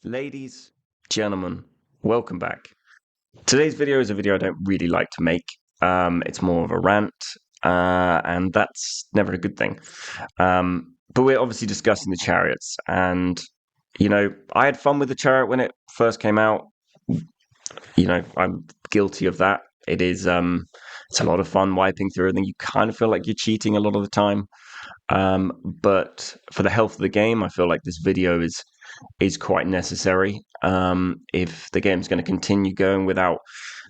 Ladies, gentlemen, welcome back. Today's video is a video I don't really like to make. It's more of a rant, and that's never a good thing. But we're obviously discussing the chariots, and I had fun with the chariot when it first came out. I'm guilty of that. It's a lot of fun wiping through everything. You kind of feel like you're cheating a lot of the time. But for the health of the game, I feel like this video is quite necessary. If the game's going to continue going without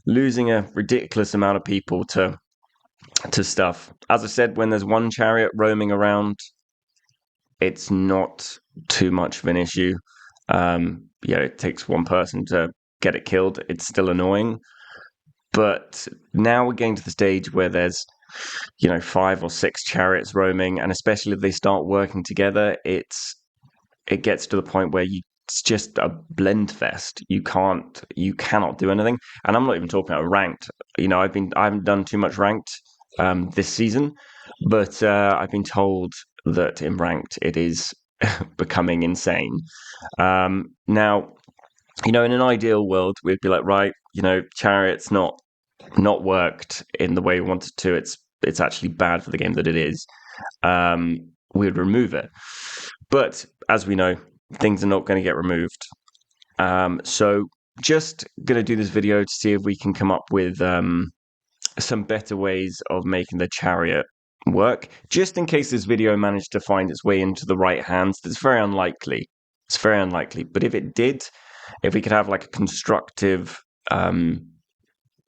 losing a ridiculous amount of people to stuff. As I said, when there's one chariot roaming around, it's not too much of an issue. It takes one person to get it killed. It's still annoying. But now we're getting to the stage where there's 5 or 6 chariots roaming, and especially if they start working together, it gets to the point where it's just a blend fest. You cannot do anything, and I'm not even talking about ranked. I haven't done too much ranked this season, but I've been told that in ranked it is becoming insane. Now, in an ideal world, we'd be like, right, chariot's not worked in the way we wanted to. It's actually bad for the game that it is. We'd remove it. But as we know, things are not going to get removed. So just going to do this video to see if we can come up with some better ways of making the chariot work. Just in case this video managed to find its way into the right hands, that's very unlikely. It's very unlikely. But if it did, if we could have like a constructive in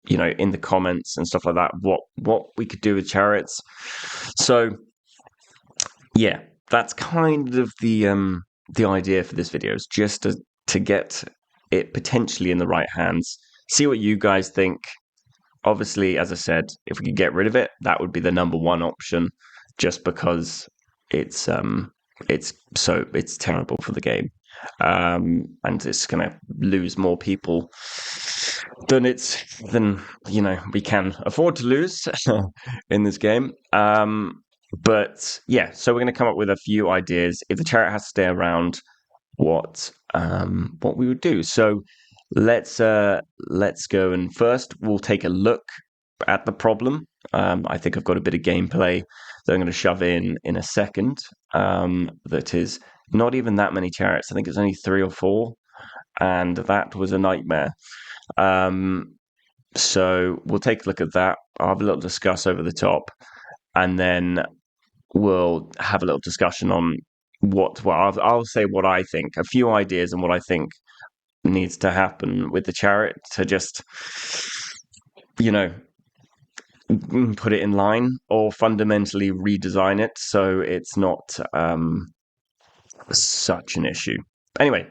the comments and stuff like that, what we could do with chariots. So yeah, that's kind of the idea for this video, is just to get it potentially in the right hands. See what you guys think. Obviously, as I said, if we could get rid of it, that would be the number one option, just because it's terrible for the game. And it's going to lose more people than we can afford to lose in this game. But yeah, so we're going to come up with a few ideas. If the chariot has to stay around, what we would do. So let's go, and first we'll take a look at the problem. I think I've got a bit of gameplay that I'm going to shove in a second. That is not even that many chariots. I think it's only 3 or 4, and that was a nightmare. So we'll take a look at that. I'll have a little discuss over the top, and then we'll have a little discussion on I'll say what I think, a few ideas on what I think needs to happen with the chariot to just, put it in line or fundamentally redesign it so it's not such an issue. Anyway,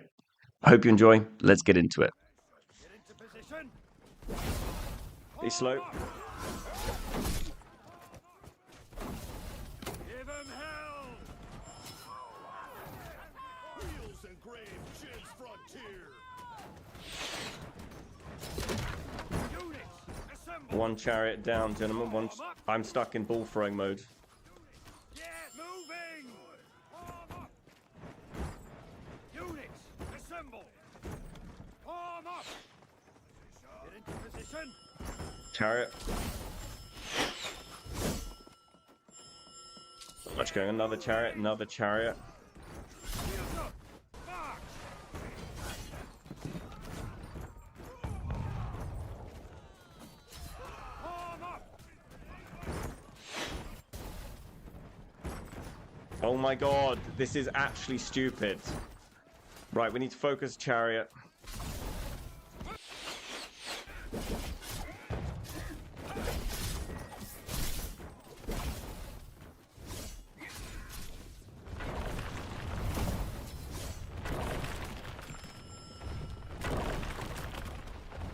I hope you enjoy. Let's get into it. Be slow. Give him hell! Wheels engraved Jim's frontier. Units, assemble! One chariot down, gentlemen. I'm stuck in ball throwing mode. Get moving! Form up! Units, assemble! Form up! Get into position! Chariot. Much going. Another chariot. Another chariot. Wheels up! March! Form up! Oh my god, this is actually stupid. Right, we need to focus chariot.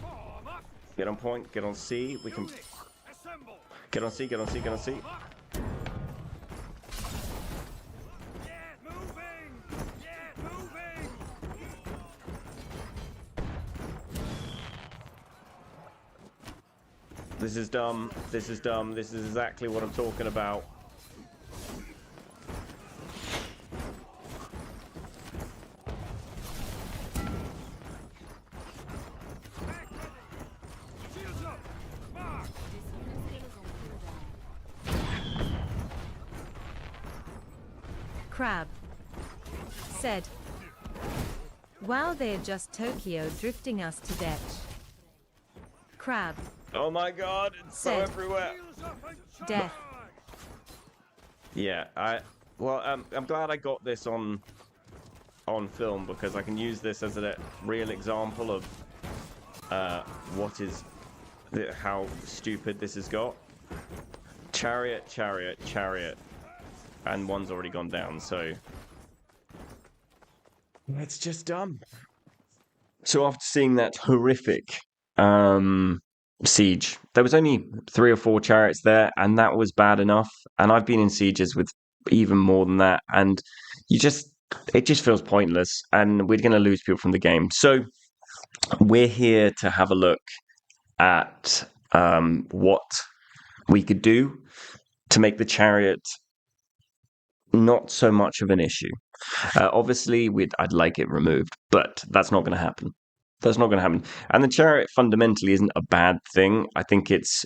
Form up! Get on point, get on C. We can Units, assemble! get on C, get on C, get on C. Get moving! Get moving! This is dumb. This is dumb. This is exactly what I'm talking about. Crab said, "Wow, they're just Tokyo drifting us to death." Crab Oh my god, it's so Said. everywhere. Wheels up and Death. charge! Yeah, I'm glad I got this on film because I can use this as a real example of how stupid this has got. Chariot, chariot, chariot, and one's already gone down, so it's just dumb. So after seeing that horrific siege, there was only 3 or 4 chariots there, and that was bad enough. And I've been in sieges with even more than that, and it just feels pointless, and we're going to lose people from the game. So we're here to have a look at what we could do to make the chariot not so much of an issue. Obviously, I'd like it removed, but that's not going to happen. That's not going to happen. And the chariot fundamentally isn't a bad thing. I think it's,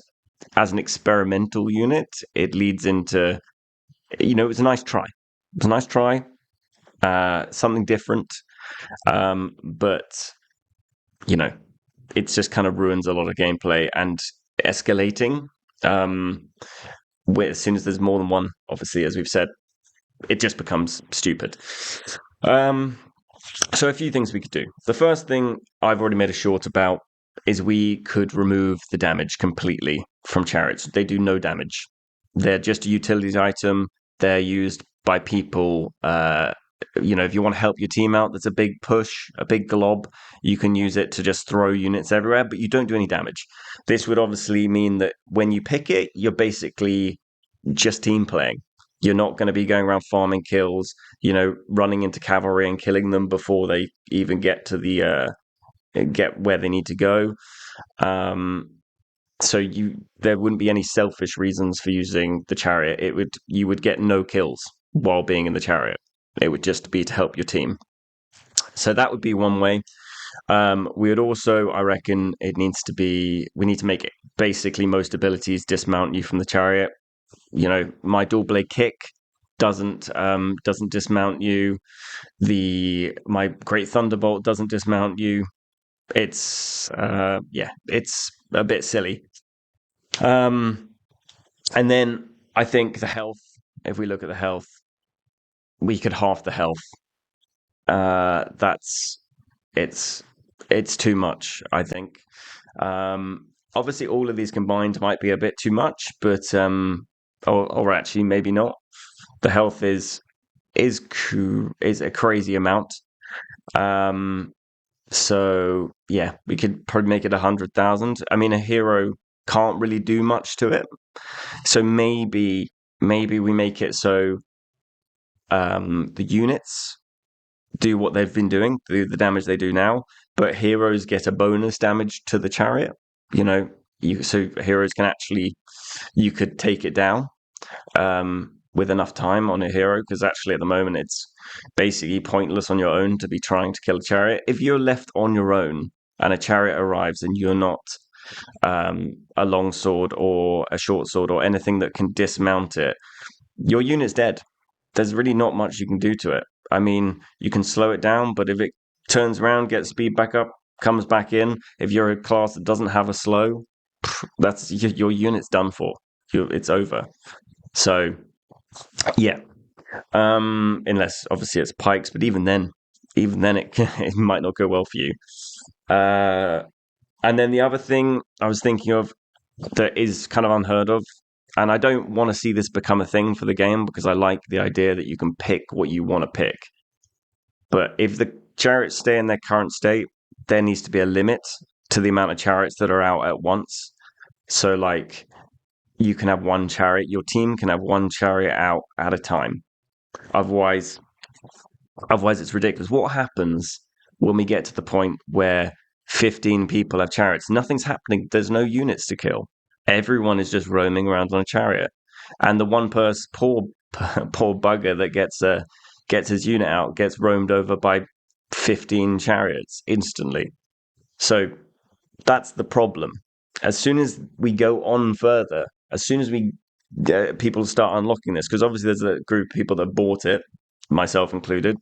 as an experimental unit, it leads into, it was a nice try. It was a nice try, something different. But, it just kind of ruins a lot of gameplay and escalating. As soon as there's more than one, obviously, as we've said, it just becomes stupid. So a few things we could do. The first thing I've already made a short about is we could remove the damage completely from chariots. They do no damage. They're just a utilities item. They're used by people. If you want to help your team out, that's a big push, a big glob. You can use it to just throw units everywhere, but you don't do any damage. This would obviously mean that when you pick it, you're basically just team playing. You're not going to be going around farming kills, running into cavalry and killing them before they even get to get where they need to go. So there wouldn't be any selfish reasons for using the chariot. You would get no kills while being in the chariot. It would just be to help your team. So that would be one way. We would also, I reckon, we need to make it basically most abilities dismount you from the chariot. My dual blade kick doesn't dismount you. My great thunderbolt doesn't dismount you. It's it's a bit silly. And then I think the health. If we look at the health, we could halve the health. It's too much, I think. Obviously, all of these combined might be a bit too much, but or actually maybe not. The health is a crazy amount. So yeah, we could probably make it 100,000. I mean, a hero can't really do much to it, so maybe we make it so the units do what they've been doing, do the damage they do now, but heroes get a bonus damage to the chariot. So heroes can actually, you could take it down with enough time on a hero, because actually at the moment it's basically pointless on your own to be trying to kill a chariot. If you're left on your own and a chariot arrives and you're not a long sword or a short sword or anything that can dismount it, your unit's dead. There's really not much you can do to it. I mean, you can slow it down, but if it turns around, gets speed back up, comes back in, if you're a class that doesn't have a slow, that's your unit's done for. It's over. So, yeah. Unless obviously it's pikes, but even then it might not go well for you. And then the other thing I was thinking of that is kind of unheard of, and I don't want to see this become a thing for the game because I like the idea that you can pick what you want to pick. But if the chariots stay in their current state, there needs to be a limit to the amount of chariots that are out at once. So, like, you can have one chariot, your team can have one chariot out at a time. Otherwise it's ridiculous. What happens when we get to the point where 15 people have chariots? Nothing's happening. There's no units to kill. Everyone is just roaming around on a chariot, and the one person, poor bugger that gets his unit out, gets roamed over by 15 chariots instantly. So that's the problem. As soon as we go on further, as soon as people start unlocking this, because obviously there's a group of people that bought it myself included.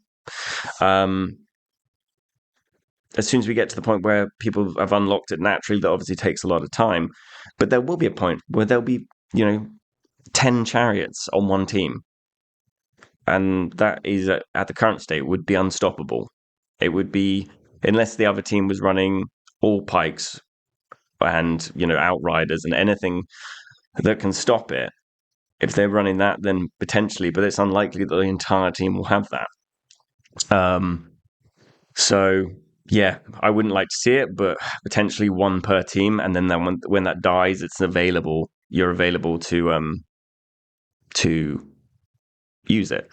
As soon as we get to the point where people have unlocked it naturally, that obviously takes a lot of time. But there will be a point where there'll be, 10 chariots on one team. And that is, at the current state, would be unstoppable. It would be, unless the other team was running all pikes and, outriders and anything that can stop it. If they're running that, then potentially, but it's unlikely that the entire team will have that. So yeah, I wouldn't like to see it, but potentially one per team, and then when that dies, it's available. You're available to use it.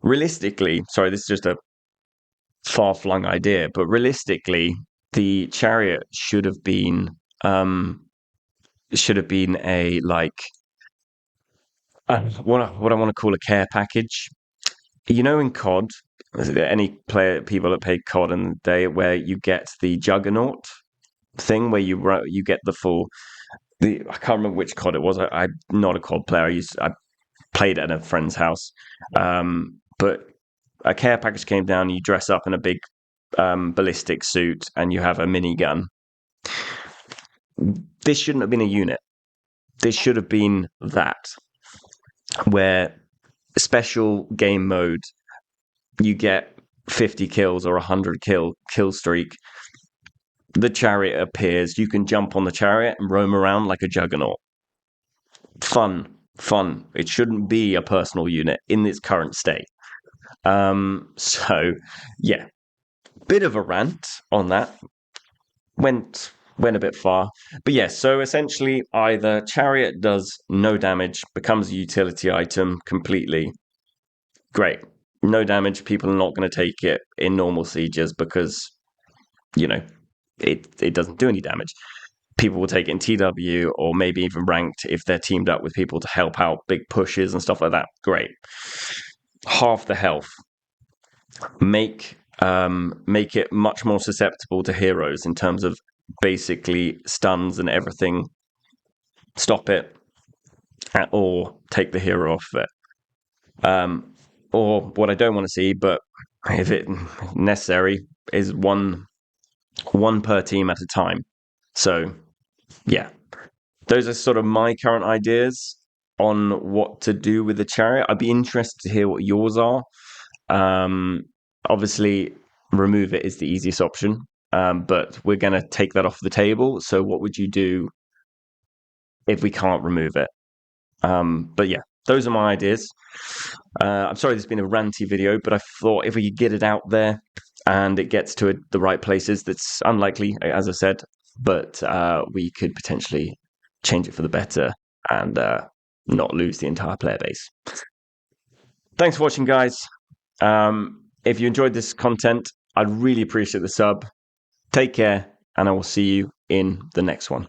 Realistically, sorry, this is just a far-flung idea, but realistically, the chariot should have been a what I want to call a care package. In COD, any people that played COD in the day, where you get the Juggernaut thing, where you get the full. I can't remember which COD it was. I'm not a COD player. I played at a friend's house, but a care package came down. You dress up in a big ballistic suit, and you have a minigun. This shouldn't have been a unit. This should have been that, where special game mode, you get 50 kills or 100 kill streak. The chariot appears. You can jump on the chariot and roam around like a Juggernaut. Fun. It shouldn't be a personal unit in its current state. So yeah, bit of a rant on that. Went a bit far, but yes. So essentially, either chariot does no damage, becomes a utility item completely. Great, no damage. People are not going to take it in normal sieges because it doesn't do any damage. People will take it in TW or maybe even ranked if they're teamed up with people to help out big pushes and stuff like that. Great. Half the health. Make it much more susceptible to heroes in terms of basically stuns and everything. Stop it, or take the hero off of it. Or what I don't want to see, but if it necessary, is one per team at a time. So yeah, those are sort of my current ideas on what to do with the chariot. I'd be interested to hear what yours are. Obviously, remove it is the easiest option, but we're going to take that off the table. So what would you do if we can't remove it? But yeah, those are my ideas. I'm sorry this has been a ranty video, but I thought if we could get it out there and it gets to the right places, that's unlikely, as I said, but we could potentially change it for the better and not lose the entire player base. Thanks for watching, guys. If you enjoyed this content, I'd really appreciate the sub. Take care, and I will see you in the next one.